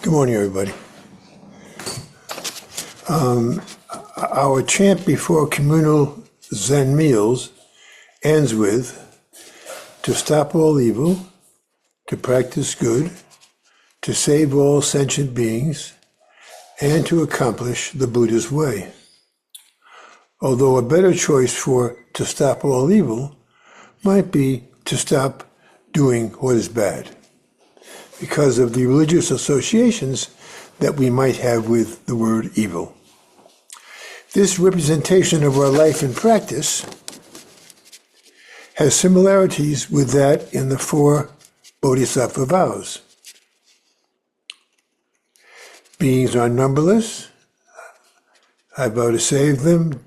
Good morning, everybody. Our chant before communal Zen meals ends with, to stop all evil, to practice good, to save all sentient beings, and to accomplish the Buddha's way. Although a better choice for to stop all evil might be to stop doing what is bad, because of the religious associations that we might have with the word evil. This representation of our life and practice has similarities with that in the 4 Bodhisattva vows. Beings are numberless. I vow to save them.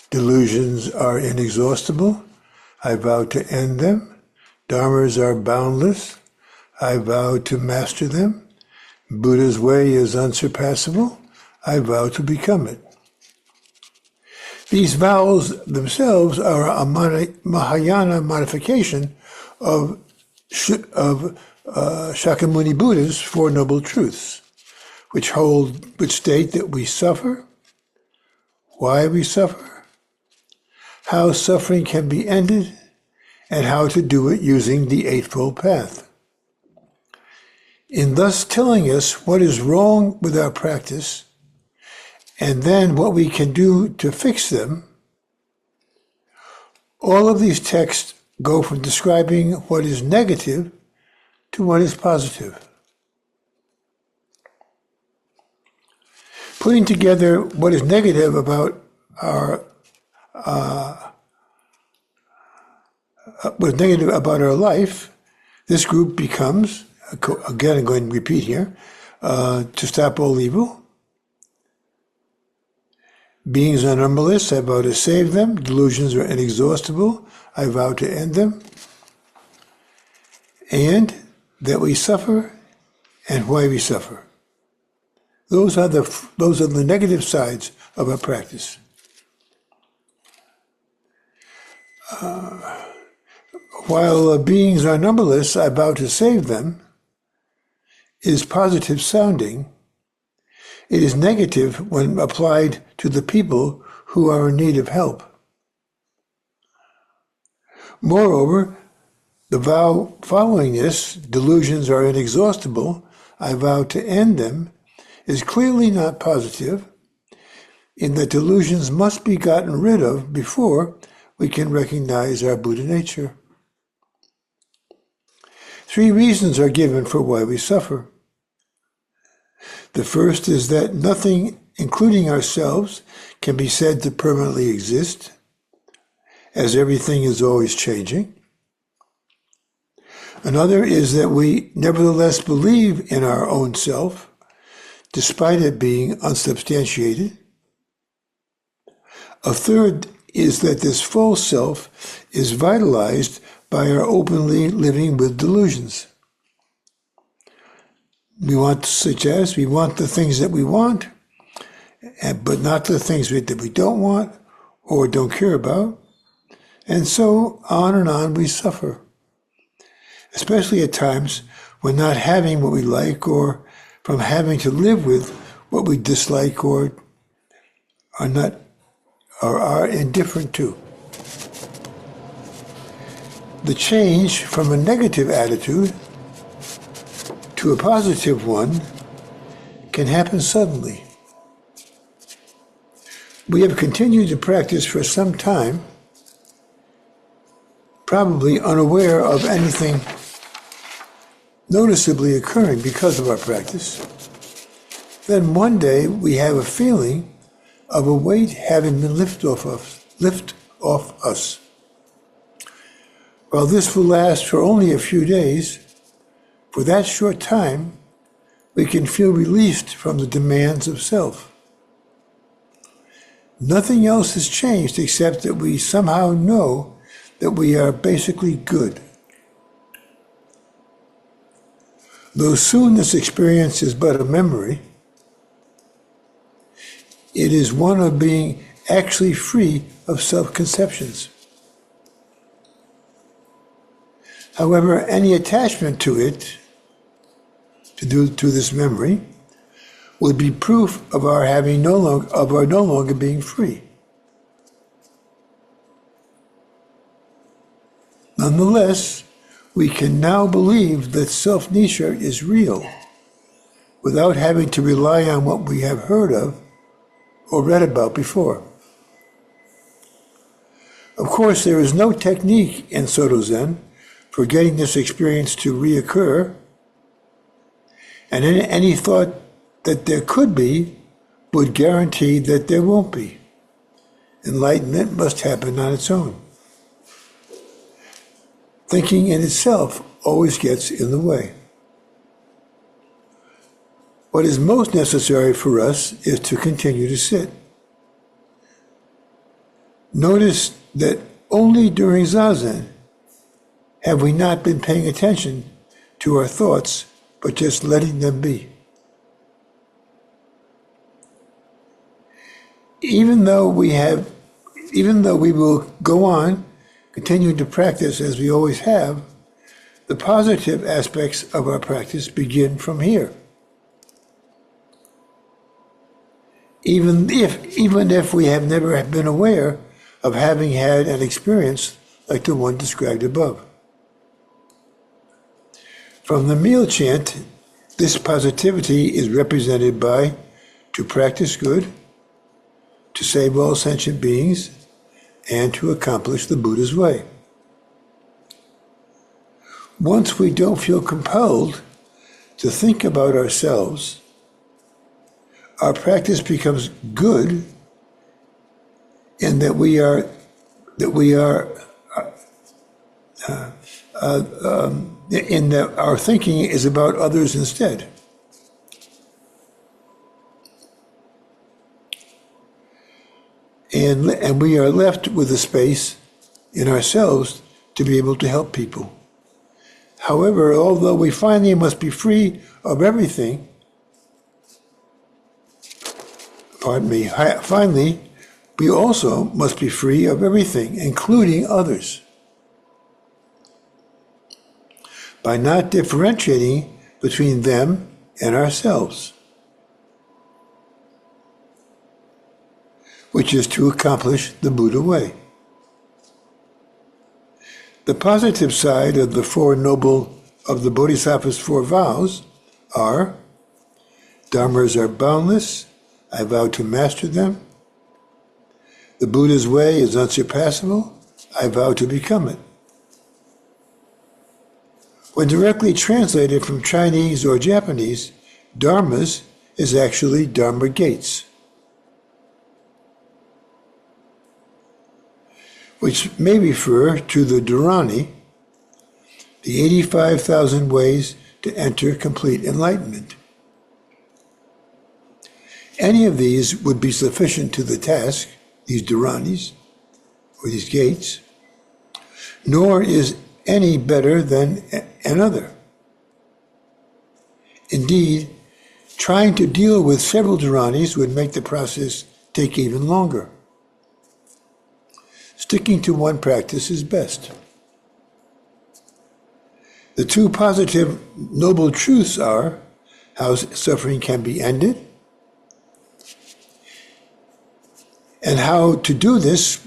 Delusions are inexhaustible. I vow to end them. Dharmas are boundless. I vow to master them. Buddha's way is unsurpassable. I vow to become it. These vows themselves are a Mahayana modification of Shakyamuni Buddha's 4 Noble Truths, which state that we suffer, why we suffer, how suffering can be ended, and how to do it using the Eightfold Path. In thus telling us what is wrong with our practice, and then what we can do to fix them, all of these texts go from describing what is negative to what is positive. Putting together what is negative about our life, this group becomes, again I'm going to repeat here, to stop all evil. Beings are numberless, I vow to save them. Delusions are inexhaustible, I vow to end them. And that we suffer and why we suffer. Those are the negative sides of our practice. While beings are numberless, I vow to save them, is positive sounding. It is negative when applied to the people who are in need of help. Moreover, the vow following this, delusions are inexhaustible, I vow to end them, is clearly not positive, in that delusions must be gotten rid of before we can recognize our Buddha nature. 3 reasons are given for why we suffer. The first is that nothing, including ourselves, can be said to permanently exist, as everything is always changing. Another is that we nevertheless believe in our own self, despite it being unsubstantiated. A third is that this false self is vitalized by our openly living with delusions. We want the things that we want, but not the things that we don't want or don't care about. And so on and on we suffer, especially at times when not having what we like, or from having to live with what we dislike or are indifferent to. The change from a negative attitude to a positive one can happen suddenly. We have continued to practice for some time, probably unaware of anything noticeably occurring because of our practice. Then one day we have a feeling of a weight having been lifted off us. While this will last for only a few days, for that short time, we can feel released from the demands of self. Nothing else has changed except that we somehow know that we are basically good. Though soon this experience is but a memory, it is one of being actually free of self-conceptions. However, any attachment to it to this memory would be proof of our no longer being free. Nonetheless, we can now believe that self-nature is real without having to rely on what we have heard of or read about before. Of course, there is no technique in Soto Zen for getting this experience to reoccur, and any thought that there could be would guarantee that there won't be. Enlightenment must happen on its own. Thinking in itself always gets in the way. What is most necessary for us is to continue to sit. Notice that only during Zazen have we not been paying attention to our thoughts, but just letting them be. Even though we will go on continuing to practice as we always have, the positive aspects of our practice begin from here. Even if we have never been aware of having had an experience like the one described above. From the meal chant, this positivity is represented by to practice good, to save all sentient beings, and to accomplish the Buddha's way. Once we don't feel compelled to think about ourselves, our practice becomes good in that our thinking is about others instead. And we are left with a space in ourselves to be able to help people. However, although we finally must be free of everything, finally, we also must be free of everything, including others. By not differentiating between them and ourselves, which is to accomplish the Buddha way. The positive side of the Bodhisattva's 4 vows are: Dharmas are boundless, I vow to master them. The Buddha's way is unsurpassable, I vow to become it. When directly translated from Chinese or Japanese, dharmas is actually Dharma gates, which may refer to the Dharani, the 85,000 ways to enter complete enlightenment. Any of these would be sufficient to the task, these Dharanis, or these gates, nor is any better than another. Indeed, trying to deal with several Dharanis would make the process take even longer. Sticking to one practice is best. The 2 positive noble truths are how suffering can be ended, and how to do this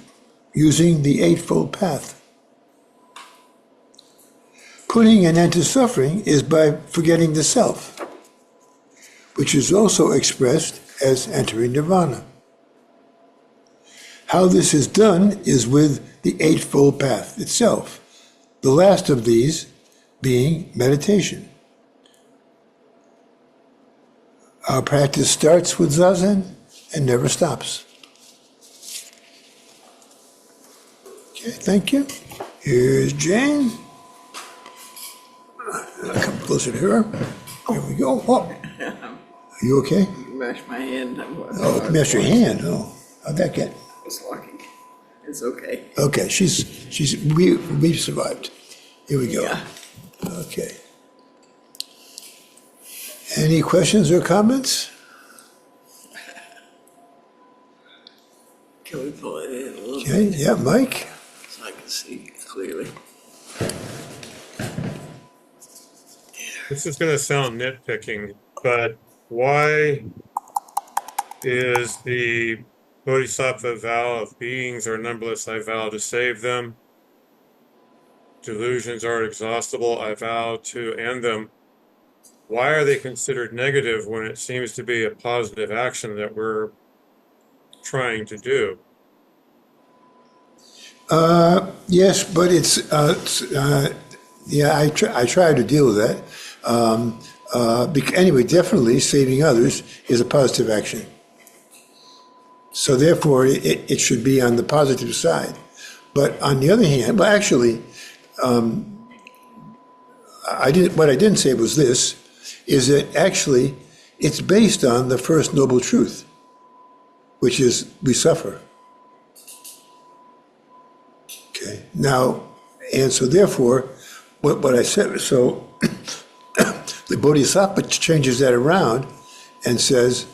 using the Eightfold Path. Putting an end to suffering is by forgetting the self, which is also expressed as entering nirvana. How this is done is with the Eightfold Path itself, the last of these being meditation. Our practice starts with Zazen and never stops. Okay, thank you. Here's Jane. I'll come closer to her. Here we go. Oh. Are you okay? You mashed my hand. Oh, mashed your hand. Oh, how'd that get? It's locking. It's okay. Okay, we've survived. Here we go. Yeah. Okay. Any questions or comments? Can we pull it in a little Okay, bit yeah, Mike? so I can see clearly? There. This is going to sound nitpicking, but why is the Bodhisattva vow of beings are numberless, I vow to save them. Delusions are inexhaustible, I vow to end them. Why are they considered negative when it seems to be a positive action that we're trying to do? Yes, but yeah, I try to deal with that. Anyway, definitely saving others is a positive action. So therefore, it should be on the positive side. But on the other hand, well, actually, what I didn't say was this, is that actually it's based on the first noble truth, which is we suffer. Okay. Now, and so therefore, what I said, so the Bodhisattva changes that around and says,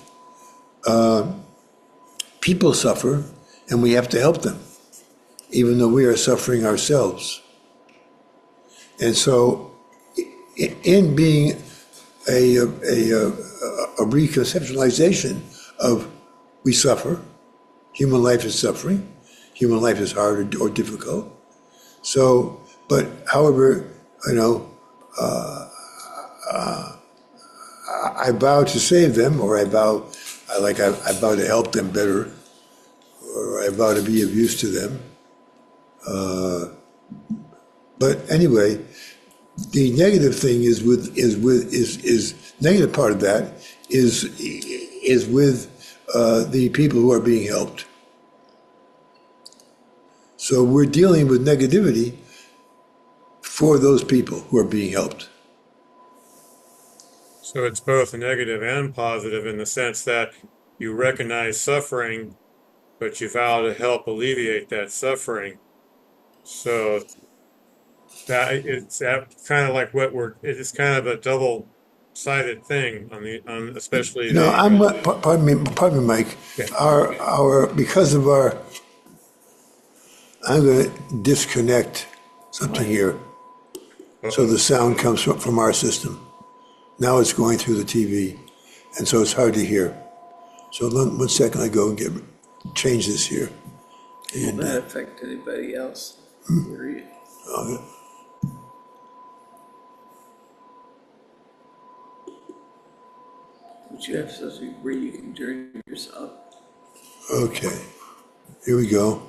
people suffer and we have to help them, even though we are suffering ourselves. And so, in being a reconceptualization of we suffer, human life is suffering, human life is hard or difficult. So, but however, I vow to save them, or I vow to help them better, or I vow to be of use to them. But anyway, the negative thing is negative part of that is with the people who are being helped. So we're dealing with negativity for those people who are being helped. So it's both negative and positive in the sense that you recognize suffering, but you vow to help alleviate that suffering. So that kind of like it is kind of a double-sided thing on especially No, the pardon me, Mike. yeah. Because of our, I'm going to disconnect something here. So the sound comes from our system. Now it's going through the TV, and so it's hard to hear. So 1 second, I go and change this here. And Will that affect anybody else? uh, But you have something where you can turn yourself. okay, here we go.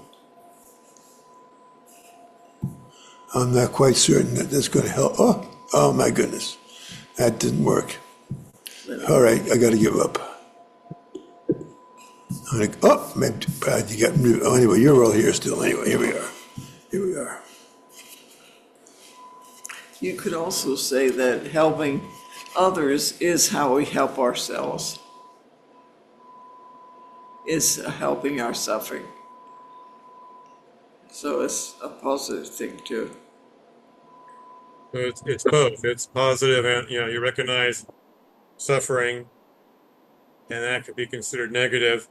I'm not quite certain that that's going to help. Oh my goodness, that didn't work. All right, I got to give up. Maybe you got. Oh, anyway, you're all here still. Anyway, here we are. Here we are. You could also say that helping others is how we help ourselves, is helping our suffering. So it's a positive thing too. So it's both. It's positive, and you recognize suffering, and that could be considered negative.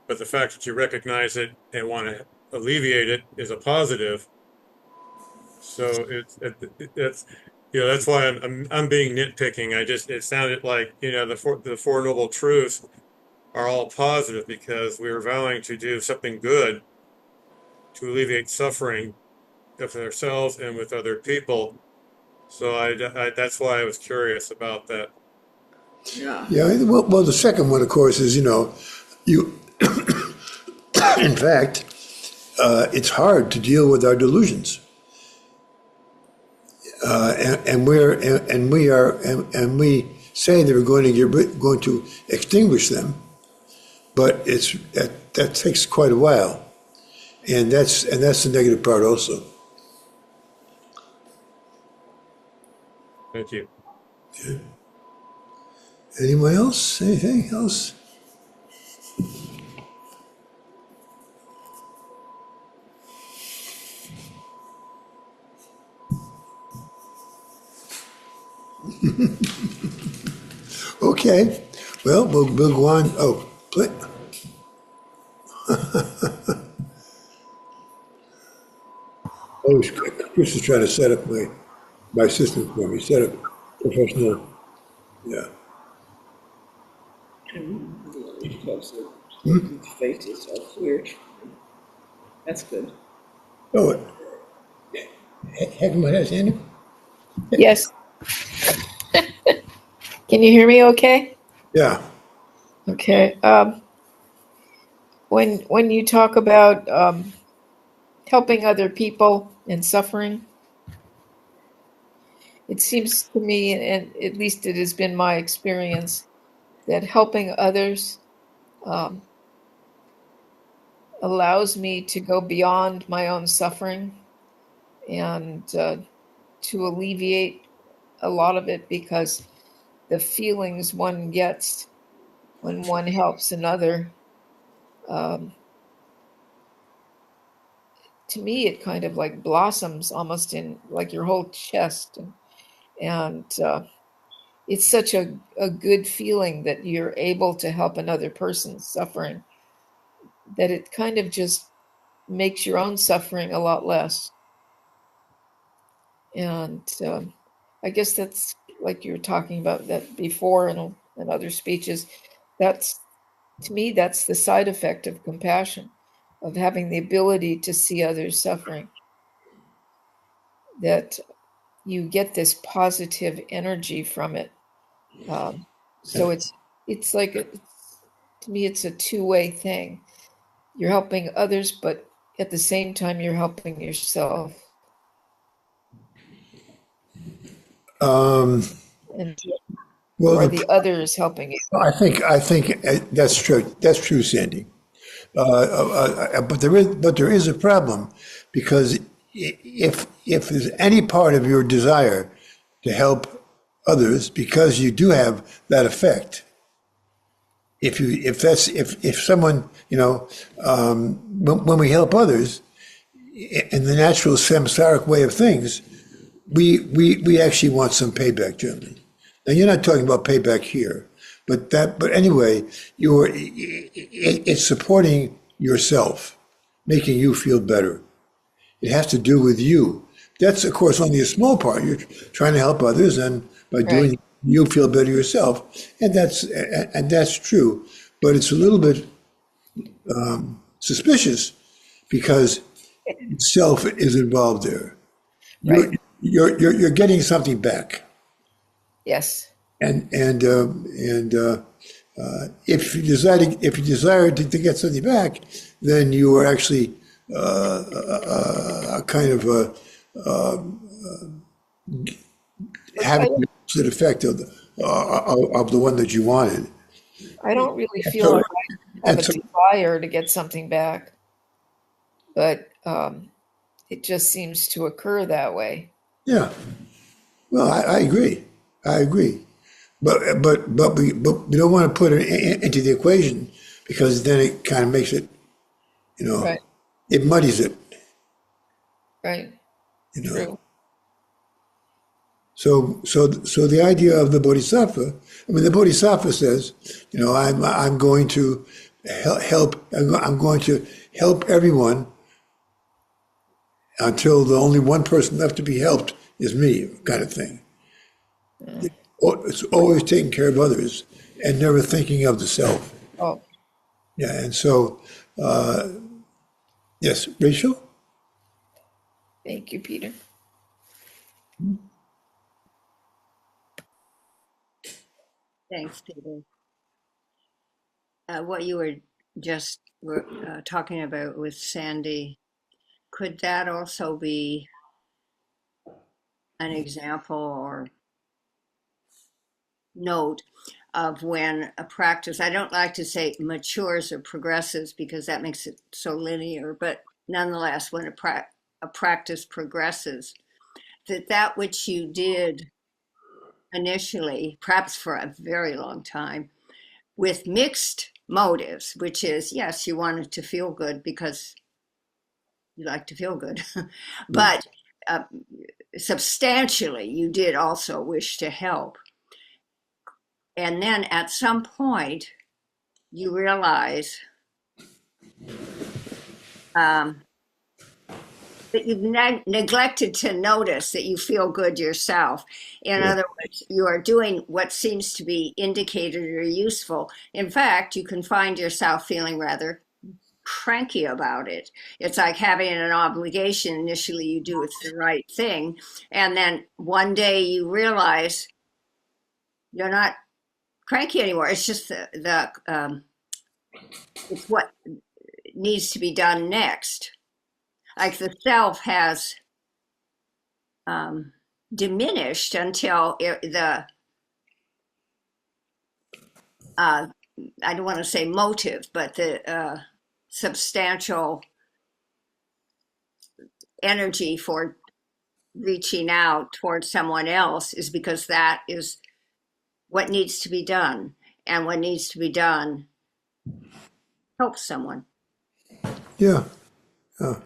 But the fact that you recognize it and want to alleviate it is a positive. So it's that's why I'm being nitpicking. It sounded like the four noble truths are all positive because we are vowing to do something good to alleviate suffering of ourselves and with other people. So that's why I was curious about that. Yeah. Yeah. Well, the second one, of course, is you. In fact, it's hard to deal with our delusions. And we say that we're going to extinguish them, but that takes quite a while, and that's the negative part also. Thank you. Okay. Anyone else? Anything else? Okay. Well, we'll go on. Oh, play. Oh, Chris is trying to set up my system for me. Set up. professional. Yeah. Because the faces are clear. That's good. Oh, Heckman has hand? Yes. Can you hear me okay? Yeah. Okay. When you talk about helping other people and suffering, it seems to me, and at least it has been my experience, that helping others um, allows me to go beyond my own suffering and to alleviate a lot of it, because the feelings one gets when one helps another, um, to me, it kind of like blossoms almost in like your whole chest. And it's such a good feeling that you're able to help another person suffering, that it kind of just makes your own suffering a lot less. And I guess that's like you were talking about that before in other speeches. That's, to me, that's the side effect of compassion, of having the ability to see others suffering, that you get this positive energy from it. So it's like to me, it's a two-way thing. You're helping others, but at the same time, you're helping yourself, Um, and well, or the other is helping you. I think that's true. That's true, Sandy. But there is a problem, because if there's any part of your desire to help others, because you do have that effect. If someone, when we help others in the natural samsaric way of things, we actually want some payback generally. Now you're not talking about payback here, but anyway, it's supporting yourself, making you feel better. It has to do with you. That's of course only a small part. You're trying to help others, and by Right, doing it, you feel better yourself, and that's true. But it's a little bit suspicious, because self is involved there. You're right. you're getting something back. Yes, And if you desire to get something back, then you are actually a kind of but having the opposite effect of the one that you wanted. I don't really feel So like I have and a so desire to get something back, but it just seems to occur that way. yeah. Well, I agree. I agree. But we don't want to put it into the equation, because then it kind of makes it, you know Right, it muddies it. right. you know True. so the idea of the bodhisattva, I mean, the bodhisattva says, I'm going to help. I'm going to help everyone until the only one person left to be helped is me, kind of thing. Uh, It's always taking care of others and never thinking of the self. oh, Yeah, and so, yes, Rachel. thank you, Peter. Thanks, Peter. What you were just talking about with Sandy, could that also be an example or note of when a practice, I don't like to say matures or progresses because that makes it so linear, but nonetheless, when a practice progresses, that which you did initially, perhaps for a very long time, with mixed motives, which is, yes, you wanted to feel good because you like to feel good, but uh, substantially, you did also wish to help. And then at some point, you realize um, that you've neglected to notice that you feel good yourself. In Yeah. other words, you are doing what seems to be indicated or useful. In fact, you can find yourself feeling rather cranky about it. It's like having an obligation. Initially, you do it's the right thing, and then one day you realize you're not cranky anymore. It's just the it's what needs to be done next. Like the self has diminished until uh, I don't want to say motive, but the substantial energy for reaching out towards someone else is because that is what needs to be done. And what needs to be done helps someone. Yeah. Yeah.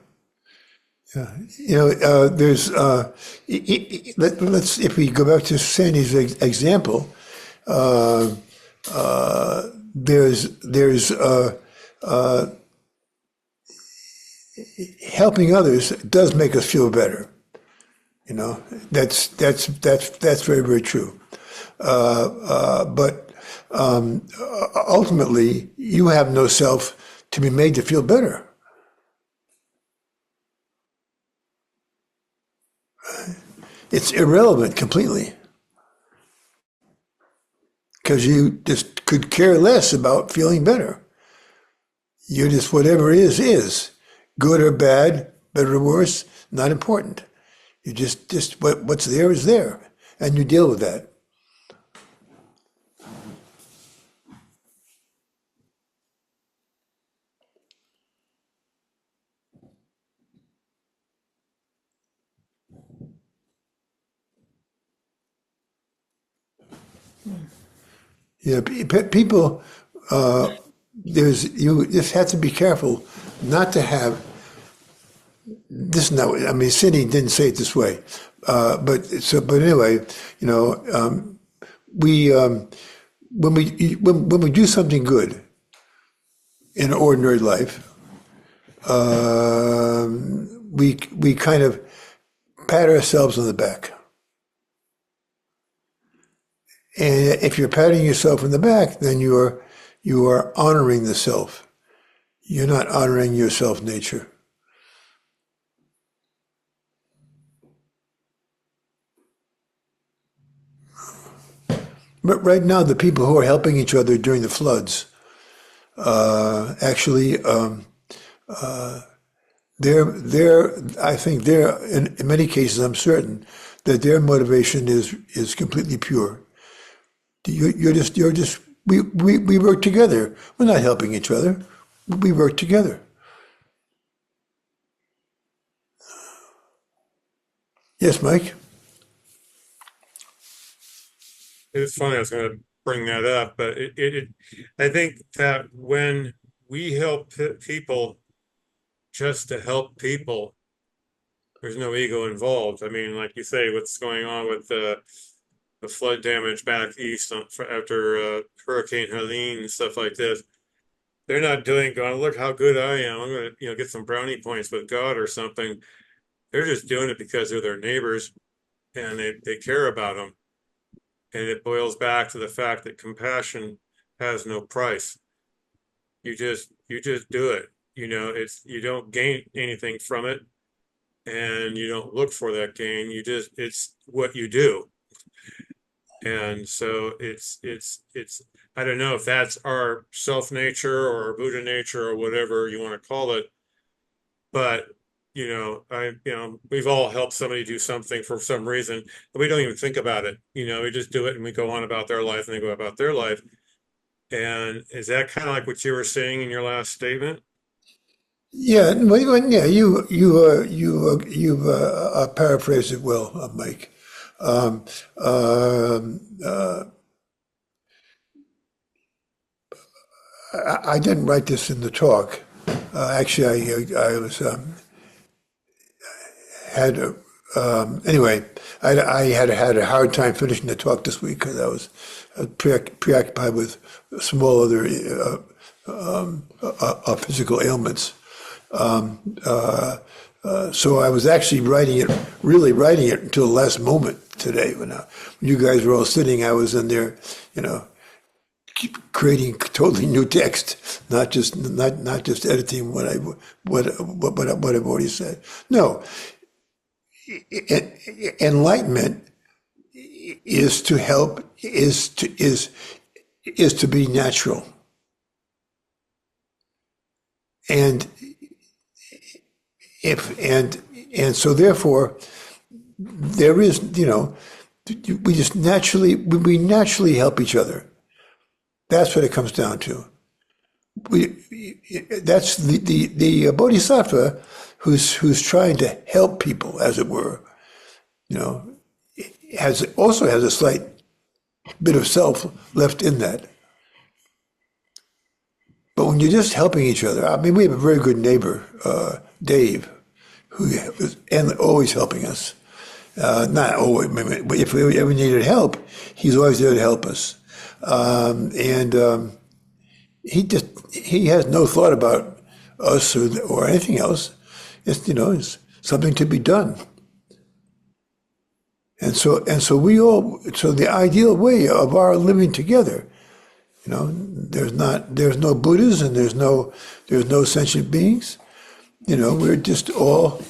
There's, let's, if we go back to Sandy's example, uh, there's helping others does make us feel better. You know, that's very, very true. But ultimately, you have no self to be made to feel better. It's irrelevant completely because you just could care less about feeling better. You just, whatever is good or bad, better or worse, not important. You just what's there is there, and you deal with that. You know, people, you just have to be careful not to have this. Not, I mean, Cindy didn't say it this way, but anyway, you know, we when we do something good in ordinary life, we kind of pat ourselves on the back. And if you're patting yourself on the back, then you are honoring the self. You're not honoring your self nature. But right now, the people who are helping each other during the floods, actually, I think they're, in many cases, I'm certain that their motivation is completely pure. You're just, we work together. We're not helping each other. We work together. Yes, Mike? It's funny, I was going to bring that up, but I think that when we help people just to help people, there's no ego involved. I mean, like you say, what's going on with the flood damage back east after Hurricane Helene and stuff like this. They're not going, look how good I am. I'm going to, get some brownie points with God or something. They're just doing it because they're their neighbors and they care about them. And it boils back to the fact that compassion has no price. You just do it. You don't gain anything from it, and you don't look for that gain. It's what you do. And so it's I don't know if that's our self nature or our Buddha nature or whatever you want to call it, but we've all helped somebody do something for some reason, but we don't even think about it. We just do it and we go on about their life and they go about their life. And is that kind of like what you were saying in your last statement? Yeah, yeah. You paraphrased it well, Mike. Um, um, uh, I didn't write this in the talk. Actually, I was had anyway. I had a hard time finishing the talk this week because I was preoccupied with small other physical ailments. So I was actually really writing it until the last moment today. When you guys were all sitting, I was in there, creating totally new text, not just editing what I've already said. No, enlightenment is to help, is to be natural, and so therefore there is, we naturally help each other. That's what it comes down to. That's the bodhisattva who's trying to help people, as it were. Also has a slight bit of self left in that. But when you're just helping each other, I mean, we have a very good neighbor, Dave, who is always helping us. Not always, but if we ever needed help, he's always there to help us. He has no thought about us or anything else. It's something to be done. And so the ideal way of our living together, there's no Buddhas and there's no sentient beings. We're just all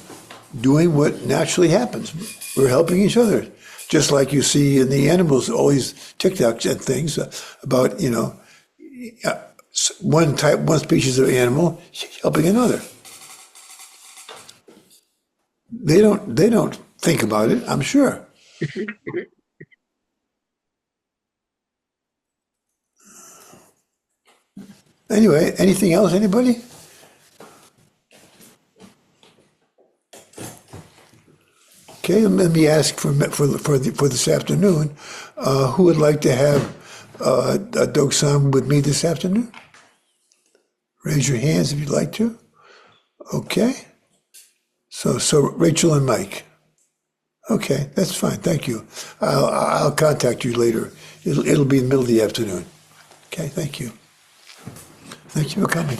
doing what naturally happens. We're helping each other, just like you see in the animals, all these TikToks and things about one species of animal helping another. They don't think about it, I'm sure. Anyway, anything else, anybody? Okay, let me ask for this afternoon, who would like to have a Doksan with me this afternoon? Raise your hands if you'd like to. Okay. So Rachel and Mike. Okay, that's fine. Thank you. I'll contact you later. It'll be in the middle of the afternoon. Okay, thank you. Thank you for coming.